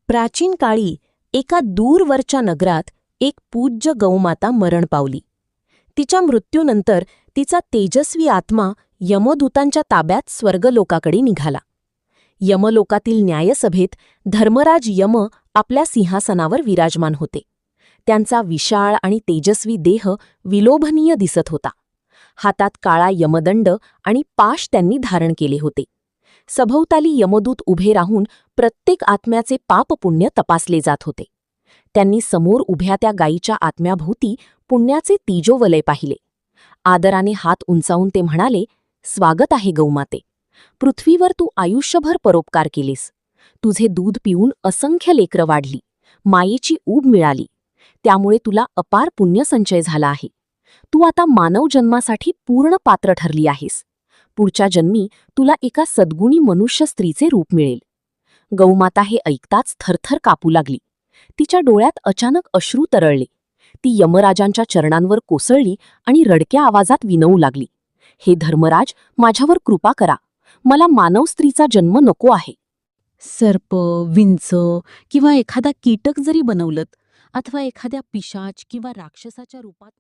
प्राचीन काळी एका दूरवरच्या नगरात एक पूज्य गौमाता मरण पावली. तिच्या मृत्यूनंतर तिचा तेजस्वी आत्मा यमदूतांच्या ताब्यात स्वर्गलोकाकडे निघाला. यमलोकातील न्यायसभेत धर्मराज यम आपल्या सिंहासनावर विराजमान होते. त्यांचा विशाळ आणि तेजस्वी देह विलोभनीय दिसत होता. हातात काळा यमदंड आणि पाश त्यांनी धारण केले होते. सभोवताली यमदूत उभे राहून प्रत्येक आत्म्याचे पापपुण्य तपासले जात होते. त्यांनी समोर उभ्या त्या गायीच्या आत्म्याभोवती पुण्याचे तिजोवलय पाहिले. आदराने हात उंचावून ते म्हणाले, "स्वागत आहे गौमाते. पृथ्वीवर तू आयुष्यभर परोपकार केलेस. तुझे दूध पिऊन असंख्य लेकरं वाढली, मायेची ऊब मिळाली. त्यामुळे तुला अपार पुण्यसंचय झाला आहे. तू आता मानव जन्मासाठी पूर्ण पात्र ठरली आहेस. पुढच्या जन्मी तुला एका सद्गुणी मनुष्य स्त्रीचे रूप मिळेल." गौमाता हे ऐकताच थरथर कापू लागली. तिच्या डोळ्यात अचानक अश्रू तरळले. ती यमराजांच्या चरणांवर कोसळली आणि रडक्या आवाजात विनवू लागली, "हे धर्मराज, माझ्यावर कृपा करा. मला मानव स्त्रीचा जन्म नको आहे." सर्प, विंच किंवा एखादा कीटक जरी बनवलं, अथवा एखाद्या पिशाच किंवा राक्षसाच्या रूपात